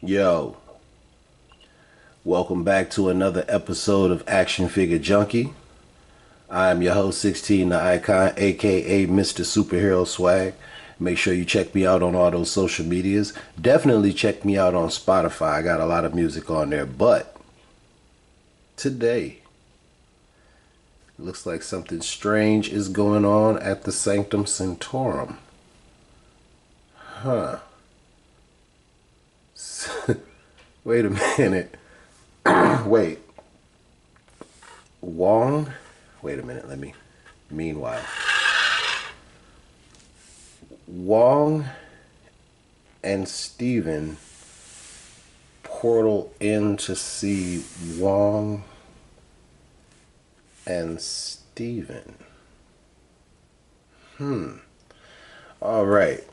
Yo, welcome back to another episode of Action Figure Junkie. I am your host, 16 the Icon, aka Mr. Superhero Swag. Make sure you check me out on all those social medias. Definitely check me out on Spotify. I got a lot of music on there. But today, looks like something strange is going on at the Sanctum Sanctorum. Huh. Wait a minute. Wait. Wong? Wait a minute, let me. Meanwhile, Wong and Steven portal in to see Wong and Steven. All right.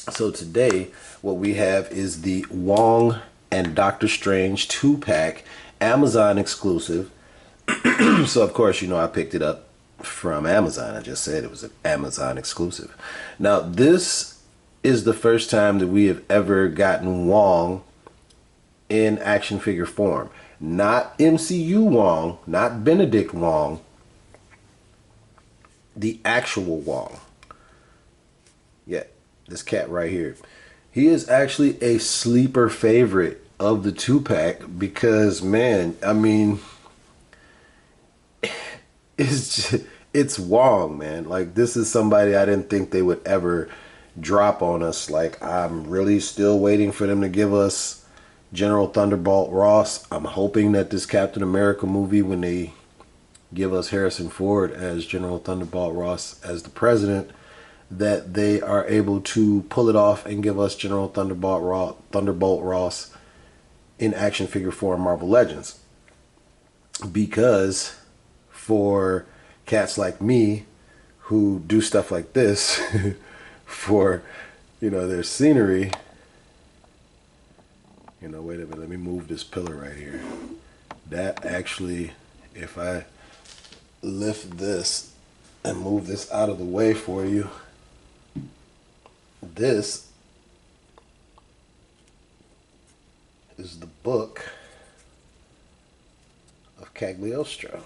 So today, what we have is the Wong and Doctor Strange 2-pack, Amazon exclusive. So, of course, I picked it up from Amazon. I just said it was an Amazon exclusive. Now, this is the first time that we have ever gotten Wong in action figure form. Not MCU Wong, not Benedict Wong, the actual Wong. Yeah, this cat right here. He is actually a sleeper favorite of the 2-pack because, man, I mean, it's Wong, man. Like, this is somebody I didn't think they would ever drop on us. Like, I'm really still waiting for them to give us General Thunderbolt Ross. I'm hoping that this Captain America movie, when they give us Harrison Ford as General Thunderbolt Ross as the president, that they are able to pull it off and give us General Thunderbolt Ross in action figure form Marvel Legends. Because for cats like me who do stuff like this for their scenery, wait a minute, let me move this pillar right here. That actually, if I lift this and move this out of the way for you, this is the book of Cagliostro,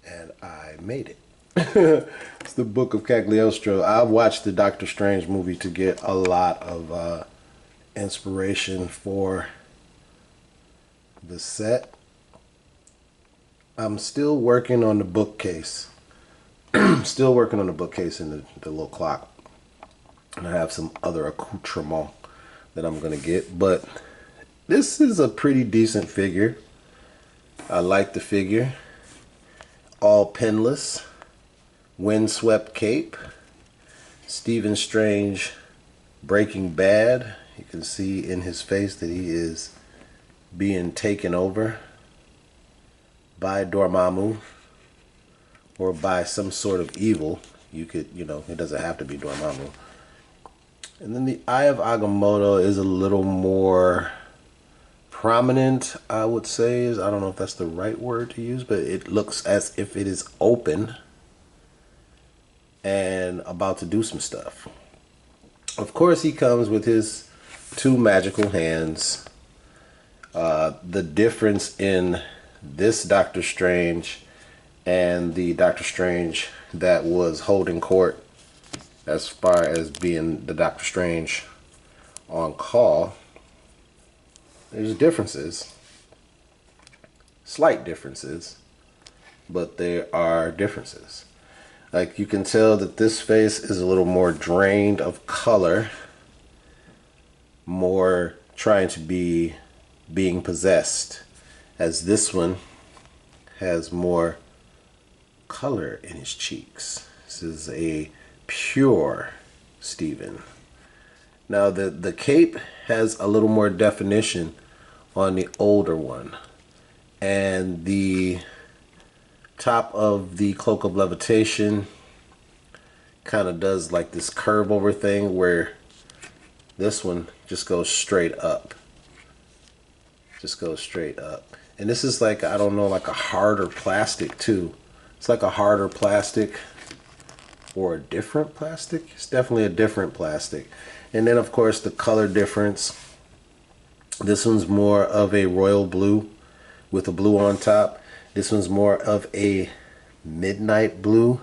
and I made it. It's the book of Cagliostro. I've watched the Doctor Strange movie to get a lot of inspiration for the set. I'm still working on the bookcase. Still working on the bookcase and the little clock. And I have some other accoutrement that I'm going to get. But this is a pretty decent figure. I like the figure. All pinless. Windswept cape. Stephen Strange Breaking Bad. You can see in his face that he is being taken over by Dormammu or by some sort of evil. You could, it doesn't have to be Dormammu. And then the Eye of Agamotto is a little more prominent, I would say. I don't know if that's the right word to use, but it looks as if it is open and about to do some stuff. Of course, he comes with his 2 magical hands. The difference in this Doctor Strange and the Doctor Strange that was holding court, as far as being the Doctor Strange on call, there's differences. Slight differences, but there are differences. Like, you can tell that this face is a little more drained of color, more trying to be being possessed, as this one has more color in his cheeks. This is a pure Steven. Now the cape has a little more definition on the older one, and the top of the cloak of levitation kind of does like this curve over thing, where this one just goes straight up. Just goes straight up. And this is like, I don't know, like a harder plastic too. It's like a harder plastic. or a different plastic. It's definitely a different plastic. And then of course the color difference. This one's more of a royal blue with a blue on top. This one's more of a midnight blue.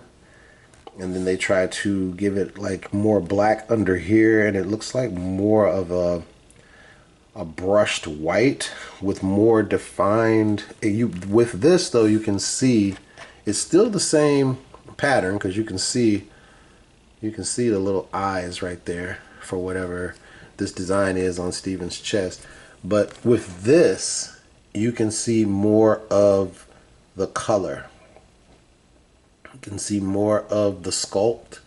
And then they try to give it like more black under here, and it looks like more of a brushed white with more defined. With this though, you can see it's still the same pattern because you can see the little eyes right there for whatever this design is on Steven's chest. But with this, you can see more of the color. You can see more of the sculpt.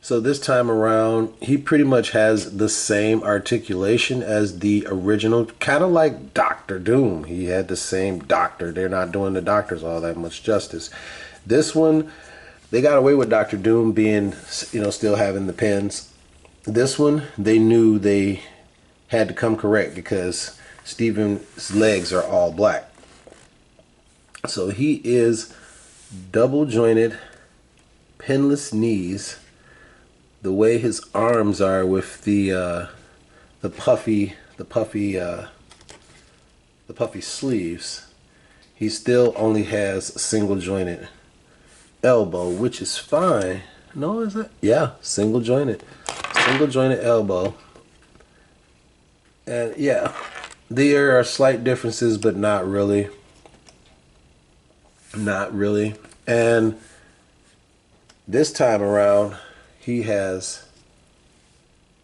So this time around, he pretty much has the same articulation as the original, kind of like Doctor Doom. He had the same doctor. They're not doing the doctors all that much justice. This one, they got away with Doctor Doom being, still having the pins. This one, they knew they had to come correct because Steven's legs are all black. So he is double jointed, pinless knees. The way his arms are with the puffy sleeves, he still only has single jointed elbow, which is fine. No, is it? Yeah, single jointed elbow. And yeah, there are slight differences, but not really. Not really. And this time around, he has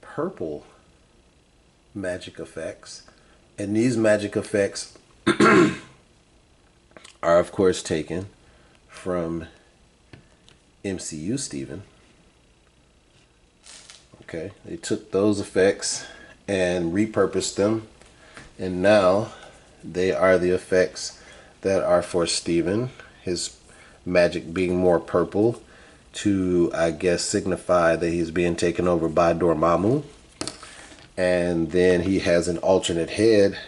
purple magic effects. And these magic effects are, of course, taken from MCU Steven. Okay, they took those effects and repurposed them. And now they are the effects that are for Steven. His magic being more purple to, I guess, signify that he's being taken over by Dormammu. And then he has an alternate head,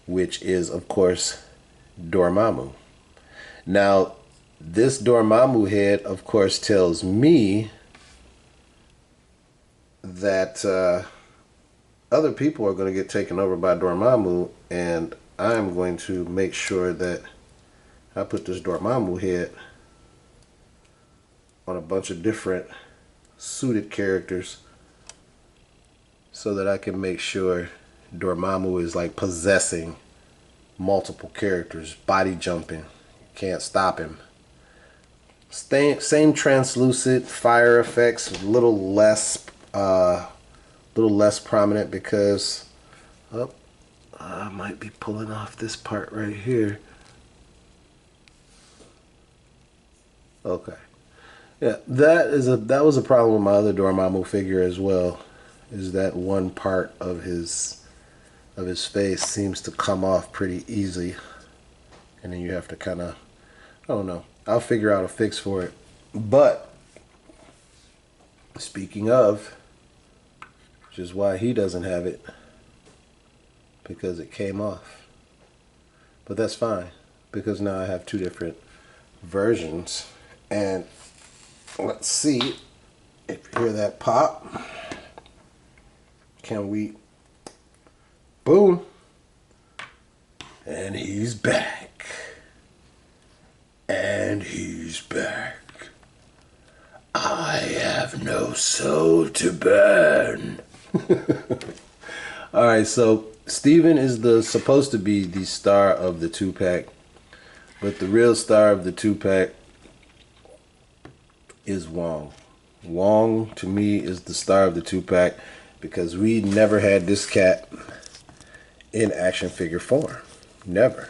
which is, of course, Dormammu. Now, this Dormammu head, of course, tells me that other people are going to get taken over by Dormammu, and I'm going to make sure that I put this Dormammu head on a bunch of different suited characters so that I can make sure Dormammu is like possessing multiple characters, body jumping. Can't stop him. Same translucent fire effects, a little less prominent because I might be pulling off this part right here. Okay. Yeah, that was a problem with my other Dormammu figure as well. Is that one part of his face seems to come off pretty easy, and then you have to kind of, I don't know. I'll figure out a fix for it. But speaking of, which is why he doesn't have it, because it came off. But that's fine, because now I have two different versions. And let's see if you hear that pop. Can we? Boom. And he's back. And he's back. I have no soul to burn. Alright, so Steven is supposed to be the star of the 2-pack. But the real star of the 2-pack is Wong. Wong, to me, is the star of the 2-pack because we never had this cat in action figure form. Never.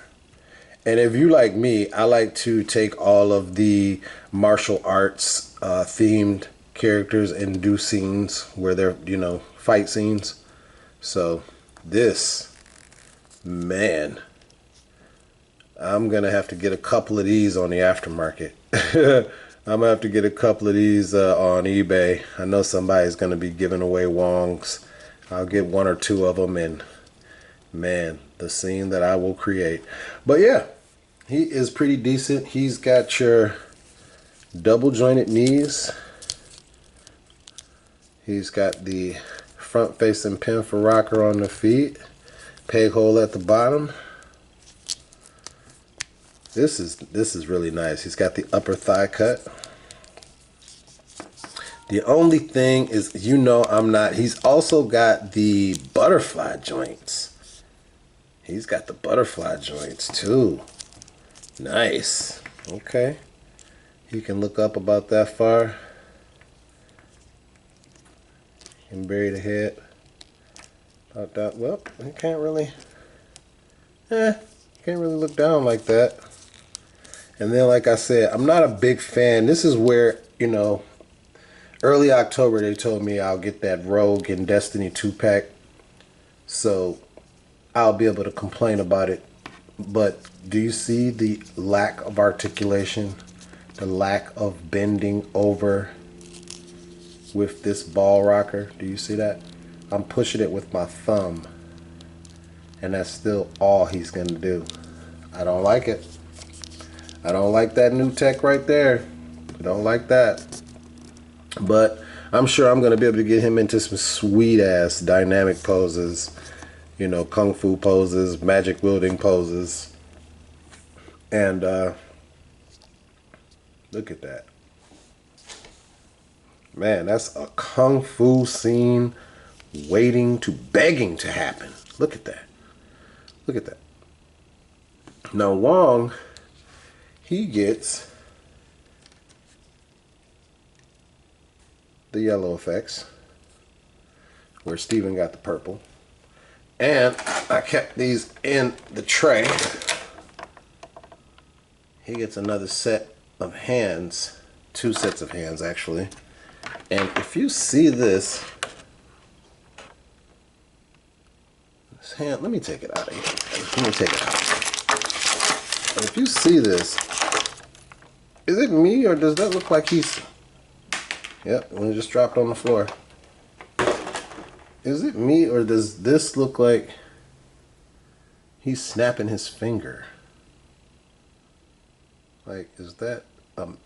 And if you like me, I like to take all of the martial arts themed characters and do scenes where they're, fight scenes. So this, man, I'm going to have to get a couple of these on the aftermarket. I'm going to have to get a couple of these on eBay. I know somebody's going to be giving away Wongs. I'll get one or two of them, and man, the scene that I will create. But yeah, he is pretty decent. He's got your double jointed knees. He's got the front facing pin for rocker on the feet. Peg hole at the bottom. This is really nice. He's got the upper thigh cut. The only thing is, he's also got the butterfly joints. He's got the butterfly joints too. Nice. Okay. You can look up about that far. You can bury the head. About that. Well, you can't really look down like that. And then, like I said, I'm not a big fan. This is where, early October they told me I'll get that Rogue and Destiny 2-pack. So I'll be able to complain about it. But do you see the lack of articulation? The lack of bending over with this ball rocker? Do you see that? I'm pushing it with my thumb. And that's still all he's going to do. I don't like it. I don't like that new tech right there. I don't like that. But I'm sure I'm going to be able to get him into some sweet ass dynamic poses. Kung fu poses, magic wielding poses. And look at that. Man, that's a kung fu scene begging to happen. Look at that. Look at that. Now Wong, he gets the yellow effects, where Steven got the purple. And I kept these in the tray. He gets another set of hands, 2 sets of hands actually. And if you see this hand, let me take it out of here. Let me take it out. And if you see this, is it me or does that look like he's... Yep, when it just dropped on the floor. Is it me or does this look like he's snapping his finger? Like, is that...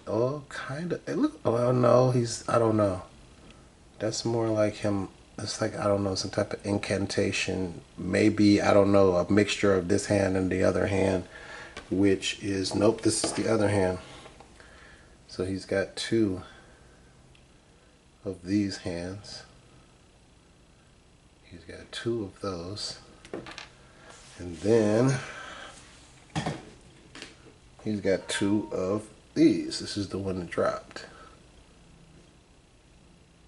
oh, kind of. It look. Oh no, I don't know. That's more like him. It's like, I don't know, some type of incantation. Maybe, I don't know, a mixture of this hand and the other hand, which is, nope, this is the other hand. So he's got 2 of these hands. He's got 2 of those. And then he's got 2 of these. This is the one that dropped.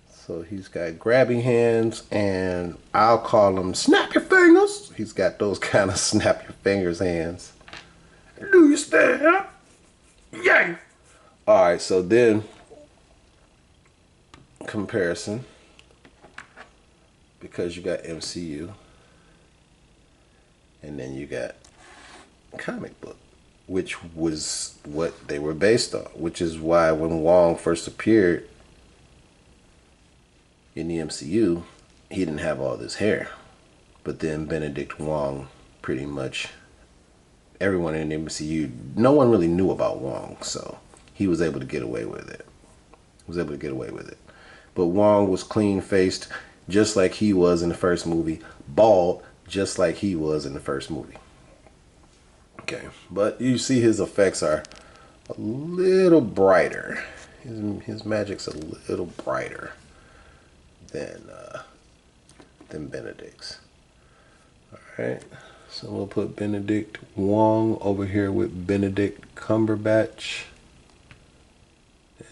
So he's got grabbing hands, and I'll call them snap your fingers. He's got those kind of snap your fingers hands. Do you stand? Yay! Alright, so then comparison, because you got MCU and then you got comic book, which was what they were based on, which is why when Wong first appeared in the MCU, he didn't have all this hair. But then Benedict Wong, pretty much everyone in the MCU, no one really knew about Wong, so he was able to get away with it. But Wong was clean-faced, just like he was in the first movie, bald, just like he was in the first movie. Okay, but you see his effects are a little brighter. His magic's a little brighter than Benedict's. Alright, so we'll put Benedict Wong over here with Benedict Cumberbatch.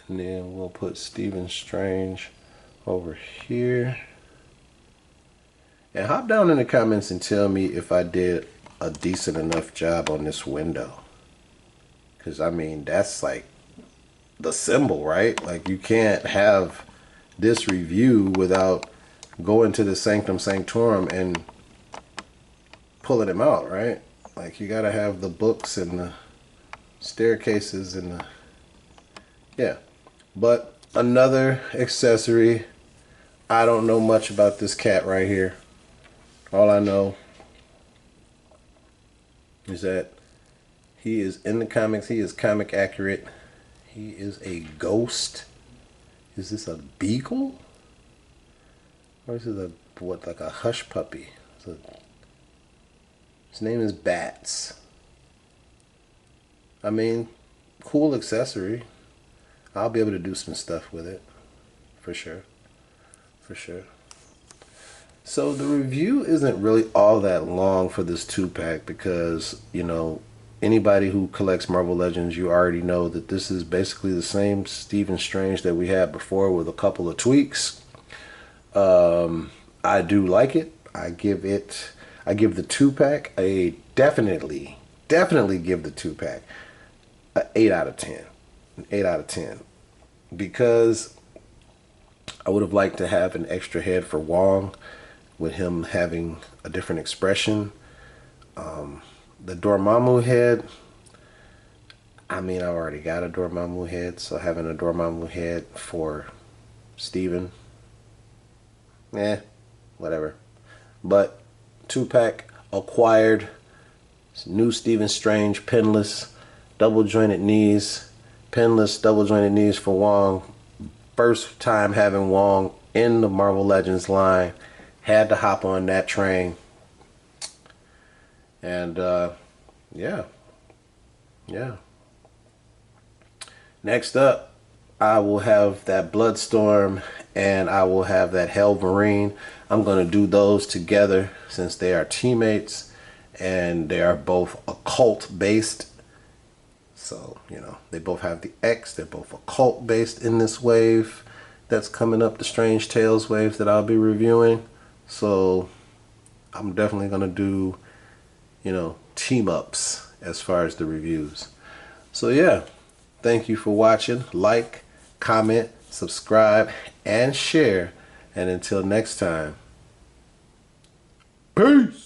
And then we'll put Stephen Strange over here. And hop down in the comments and tell me if I did a decent enough job on this window. Because, I mean, that's like the symbol, right? Like, you can't have this review without going to the Sanctum Sanctorum and pulling them out, right? Like, you gotta have the books and the staircases and the... Yeah. But another accessory. I don't know much about this cat right here. All I know is that he is in the comics. He is comic accurate. He is a ghost. Is this a beagle? Or is it a, what, like a hush puppy? His name is Bats. I mean, cool accessory. I'll be able to do some stuff with it. For sure. For sure. So the review isn't really all that long for this 2-pack because, you know, anybody who collects Marvel Legends, you already know that this is basically the same Stephen Strange that we had before with a couple of tweaks. I do like it. I give the 2-pack a definitely give the 2-pack a 8 out of 10. An 8 out of 10. Because I would have liked to have an extra head for Wong with him having a different expression. The Dormammu head, I mean, I already got a Dormammu head, so having a Dormammu head for Steven, whatever. But 2-pack acquired, new Stephen Strange, pinless, double jointed knees, pinless, double jointed knees for Wong. First time having Wong in the Marvel Legends line. Had to hop on that train. And yeah. Next up, I will have that Bloodstorm and I will have that Hellmarine. I'm going to do those together since they are teammates and they are both occult based. So, you know, they both have the X. They're both occult based in this wave that's coming up, the Strange Tales wave that I'll be reviewing. So I'm definitely going to do, you know, team ups as far as the reviews. So yeah, thank you for watching. Like, comment, subscribe, and share. And until next time, peace.